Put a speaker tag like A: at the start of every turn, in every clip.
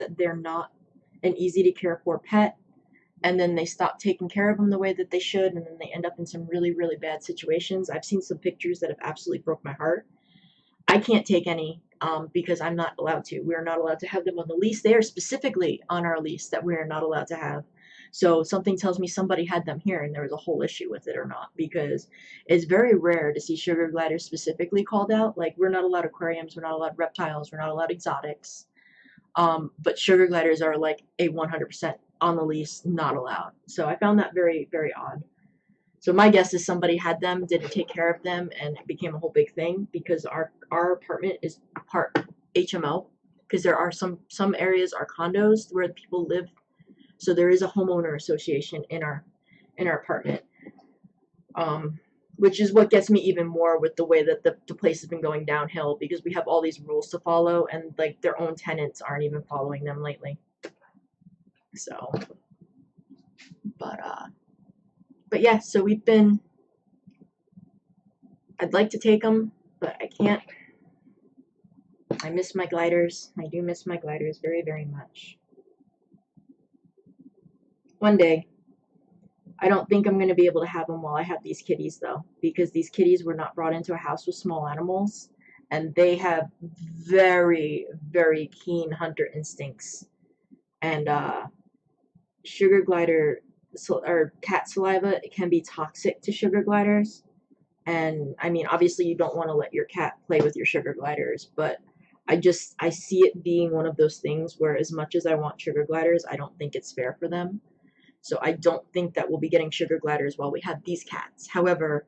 A: that they're not an easy to care for pet, and then they stop taking care of them the way that they should, and then they end up in some really, really bad situations. I've seen some pictures that have absolutely broke my heart. I can't take any because I'm not allowed to. We're not allowed to have them on the lease. They are specifically on our lease that we are not allowed to have. So something tells me somebody had them here and there was a whole issue with it or not, because it's very rare to see sugar gliders specifically called out. Like, we're not allowed aquariums, we're not allowed reptiles, we're not allowed exotics. But sugar gliders are like a 100% on the lease, not allowed. So I found that very, very odd. So my guess is somebody had them, didn't take care of them, and it became a whole big thing, because our apartment is part HMO, because there are some areas are condos where people live. So there is a homeowner association in our apartment, which is what gets me even more with the way that the place has been going downhill, because we have all these rules to follow, and like their own tenants aren't even following them lately. So, but yeah, so we've been, I'd like to take them, but I can't. I miss my gliders. I do miss my gliders very, very much. One day. I don't think I'm going to be able to have them while I have these kitties, though, because these kitties were not brought into a house with small animals, and they have very, very keen hunter instincts. And sugar glider or cat saliva, it can be toxic to sugar gliders. And I mean, obviously you don't want to let your cat play with your sugar gliders, but I see it being one of those things where, as much as I want sugar gliders, I don't think it's fair for them. So I don't think that we'll be getting sugar gliders while we have these cats. However,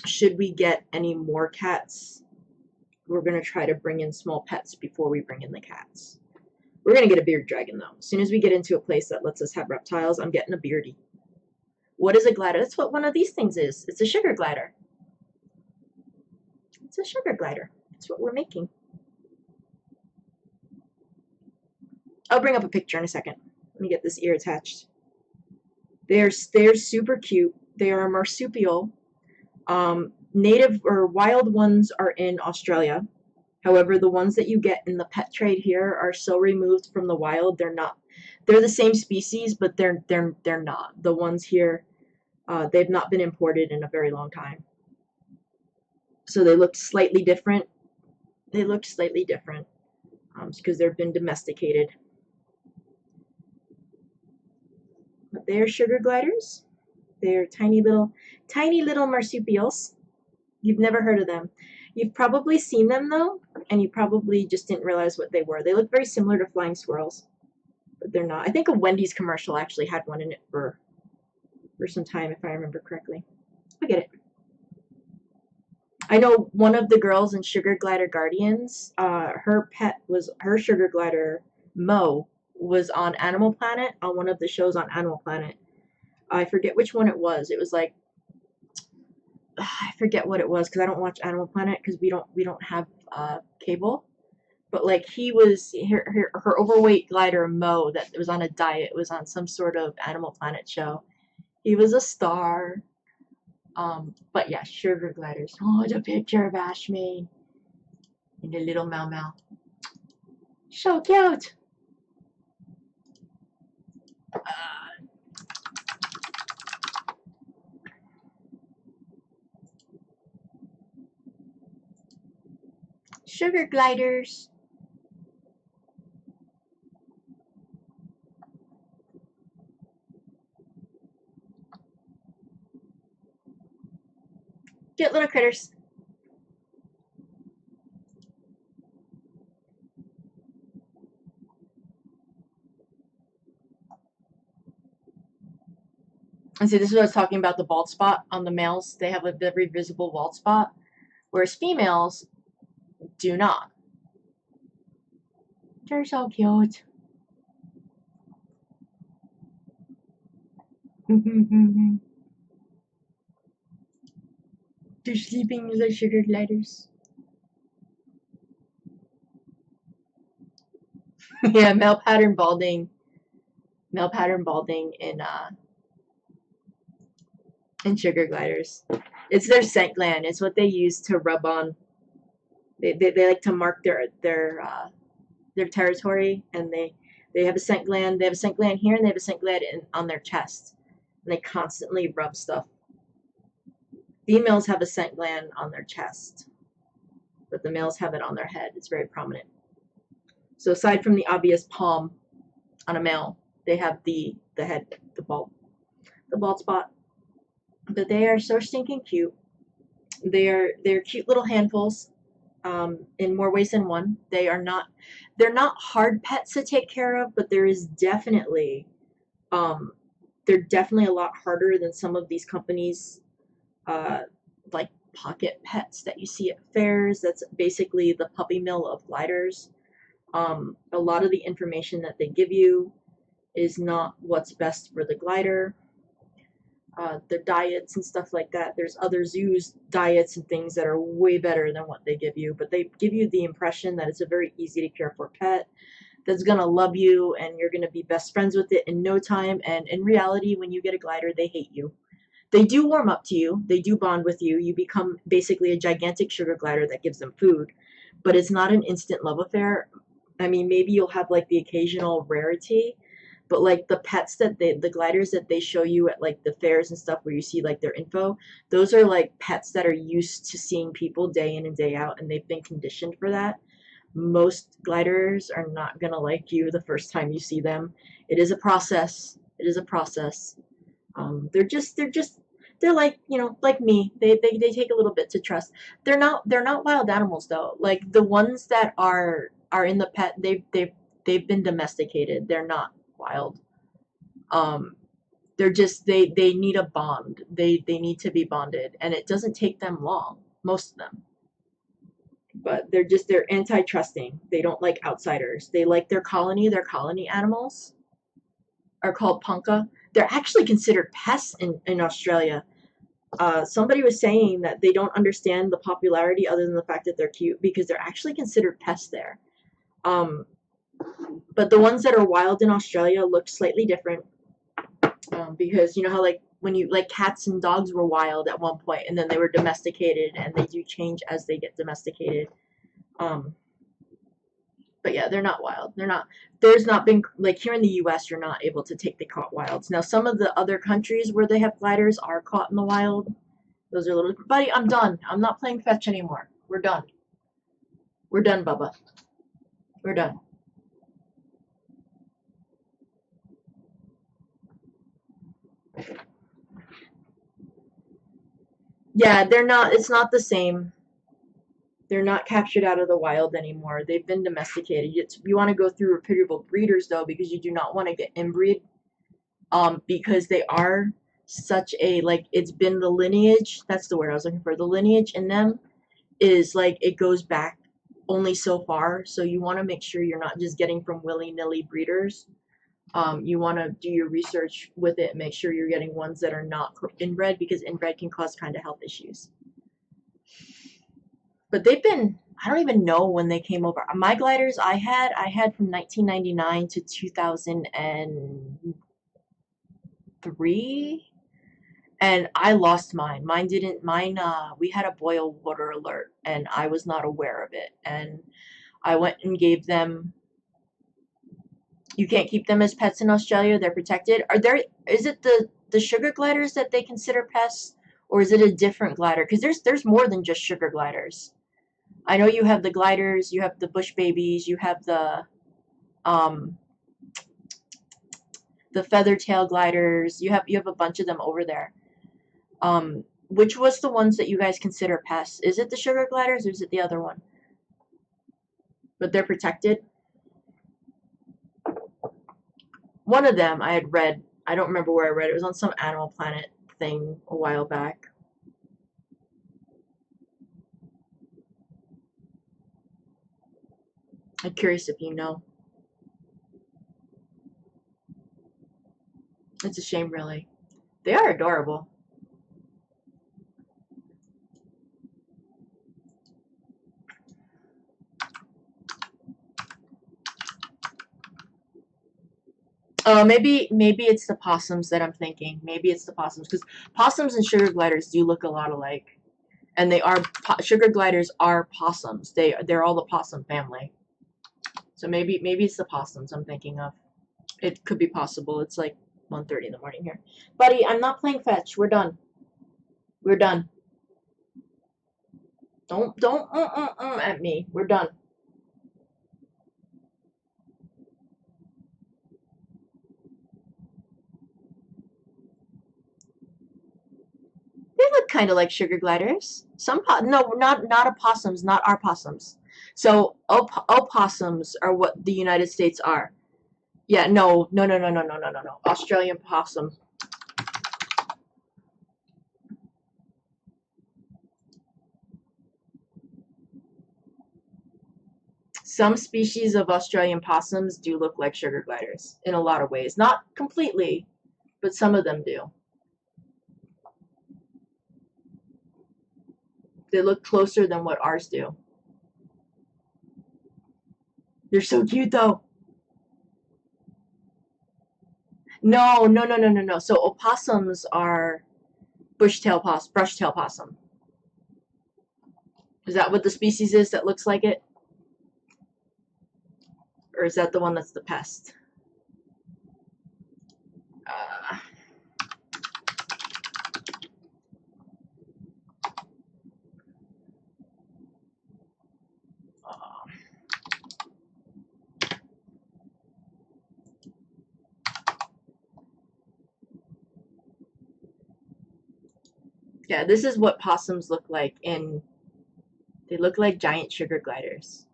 A: should we get any more cats, we're going to try to bring in small pets before we bring in the cats. We're going to get a beard dragon, though. As soon as we get into a place that lets us have reptiles, I'm getting a beardy. What is a glider? That's what one of these things is. It's a sugar glider. It's a sugar glider. That's what we're making. I'll bring up a picture in a second. Let me get this ear attached. They're super cute. They are a marsupial. Native or wild ones are in Australia. However, the ones that you get in the pet trade here are so removed from the wild. They're not. They're the same species, but they're not. The ones here, they've not been imported in a very long time. So they look slightly different. They look slightly different because they've been domesticated. But they're sugar gliders. They're tiny little marsupials. You've never heard of them. You've probably seen them, though, and you probably just didn't realize what they were. They look very similar to flying squirrels, but they're not. I think a Wendy's commercial actually had one in it for some time, if I remember correctly. I get it. I know one of the girls in Sugar Glider Guardians, her pet was, her sugar glider, Mo, was on Animal Planet, on one of the shows on Animal Planet. I forget which one it was. It was like, I forget what it was, because I don't watch Animal Planet, because we don't have cable. But like, he was her overweight glider Mo that was on a diet, was on some sort of Animal Planet show. He was a star. But yeah, sugar gliders. Oh, it's a picture of Ashmane and the little Mau Mau. So cute. Sugar gliders. Cute little critters. And see, this is what I was talking about, the bald spot on the males. They have a very visible bald spot, whereas females do not. They're so cute. They're sleeping with their sugar gliders. Yeah, male pattern balding in sugar gliders. It's their scent gland. It's what they use to rub on. They like to mark their their territory, and they have a scent gland. They have a scent gland here, and they have a scent gland on their chest, and they constantly rub stuff. Females have a scent gland on their chest, but the males have it on their head. It's very prominent. So aside from the obvious palm on a male, they have the head, the bald spot. But they are so stinking cute. They're cute little handfuls, in more ways than one. They're not hard pets to take care of, but there is definitely they're definitely a lot harder than some of these companies, like Pocket Pets that you see at fairs. That's basically the puppy mill of gliders. A lot of the information that they give you is not what's best for the glider. Their diets and stuff like that. There's other zoos diets and things that are way better than what they give you, but they give you the impression that it's a very easy to care for pet that's gonna love you and you're gonna be best friends with it in no time. And in reality, when you get a glider, they hate you. They do warm up to you. They do bond with you. You become basically a gigantic sugar glider that gives them food, but it's not an instant love affair. I mean, maybe you'll have like the occasional rarity, but like the pets that the gliders that they show you at like the fairs and stuff where you see like their info, those are like pets that are used to seeing people day in and day out, and they've been conditioned for that. Most gliders are not gonna like you the first time you see them. It is a process. It is a process. They're like, you know, like me. They take a little bit to trust. They're not wild animals though. Like the ones that are in the pet, they've been domesticated. They're not wild. They're just they need a bond. They need to be bonded, and it doesn't take them long. Most of them, but they're anti-trusting. They don't like outsiders. They like their colony. Their colony animals are called punka. They're actually considered pests in Australia. Somebody was saying that they don't understand the popularity other than the fact that they're cute because they're actually considered pests there. But the ones that are wild in Australia look slightly different, because you know how like when you like cats and dogs were wild at one point and then they were domesticated, and they do change as they get domesticated. But yeah, they're not wild. There's not been, like here in the US, you're not able to take the caught wilds. Now, some of the other countries where they have gliders are caught in the wild. Those are a little, buddy, I'm done. I'm not playing fetch anymore. We're done. We're done, Bubba. We're done. Yeah, it's not the same. They're not captured out of the wild anymore. They've been domesticated. You want to go through reputable breeders though, because you do not want to get inbreed. Because they are such a, like, it's been the lineage, that's the word I was looking for. The lineage in them is like it goes back only so far. So you want to make sure you're not just getting from willy-nilly breeders. You want to do your research with it and make sure you're getting ones that are not inbred, because inbred can cause kind of health issues. But they've been, I don't even know when they came over. My gliders I had from 1999 to 2003, and I lost mine. We had a boil water alert, and I was not aware of it. And I went and gave them, you can't keep them as pets in Australia. They're protected. Is it the sugar gliders that they consider pests, or is it a different glider? Because there's more than just sugar gliders. I know you have the gliders, you have the bush babies, you have the feather tail gliders. You have a bunch of them over there. Which was the ones that you guys consider pests? Is it the sugar gliders or is it the other one? But they're protected. One of them I had read, I don't remember where I read it. It was on some Animal Planet thing a while back. I'm curious if you know. It's a shame, really. They are adorable. Maybe it's the possums that I'm thinking. Maybe it's the possums, because possums and sugar gliders do look a lot alike, and sugar gliders are possums. They're all the possum family. So maybe it's the possums I'm thinking of. It could be possible. It's like 1:30 in the morning here. Buddy, I'm not playing fetch. We're done. We're done. Don't at me. We're done. They look kind of like sugar gliders. No, not opossums, not our possums. So opossums are what the United States are. Yeah, no. Australian possum. Some species of Australian possums do look like sugar gliders in a lot of ways. Not completely, but some of them do. They look closer than what ours do. They're so cute though. No. So opossums are brush-tail possum. Is that what the species is that looks like it? Or is that the one that's the pest? Uh, yeah, this is what possums look like they look like giant sugar gliders.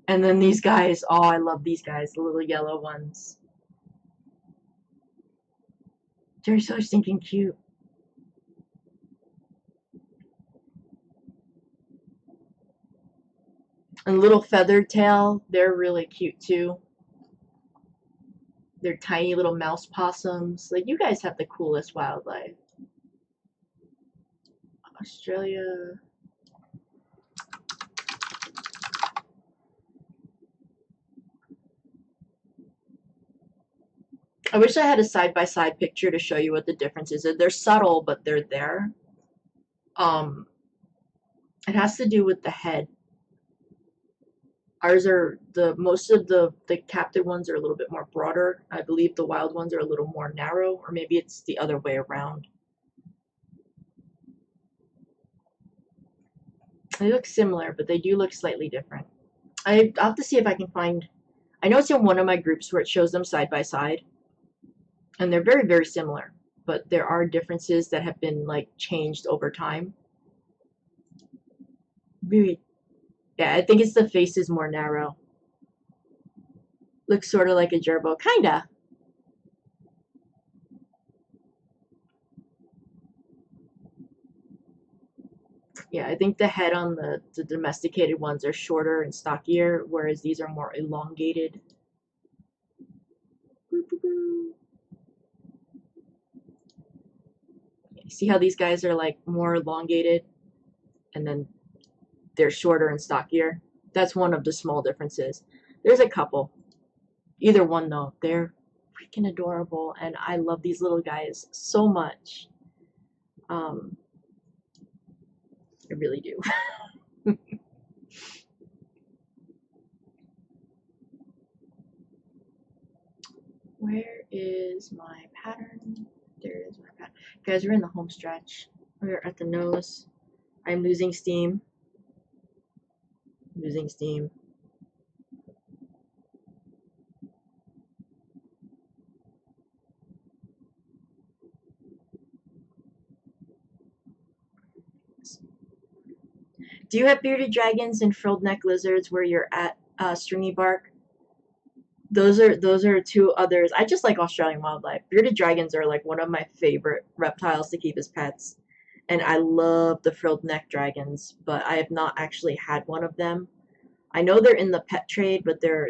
A: And then these guys, oh, I love these guys, the little yellow ones. They're so stinking cute. And little feathered tail, they're really cute too. They're tiny little mouse possums. Like, you guys have the coolest wildlife. Australia. I wish I had a side-by-side picture to show you what the difference is. They're subtle, but they're there. It has to do with the head. Ours are most of the captive ones are a little bit more broader. I believe the wild ones are a little more narrow, or maybe it's the other way around. They look similar, but they do look slightly different. I'll have to see if I can find. I know it's in one of my groups where it shows them side by side, and they're very, very similar, but there are differences that have been like changed over time. Really, yeah, I think it's the face is more narrow. Looks sort of like a gerbil, kinda. Yeah, I think the head on the domesticated ones are shorter and stockier, whereas these are more elongated. See how these guys are like more elongated, and then they're shorter and stockier? That's one of the small differences. There's a couple. Either one though, they're freaking adorable, and I love these little guys so much. I really do. Where is my pattern? There is my pattern. Guys, we're in the home stretch. We're at the nose. I'm losing steam. Losing steam. Do you have bearded dragons and frilled neck lizards where you're at, Stringy Bark? Those are two others. I just like Australian wildlife. Bearded dragons are like one of my favorite reptiles to keep as pets. And I love the frilled neck dragons, but I have not actually had one of them. I know they're in the pet trade, but they're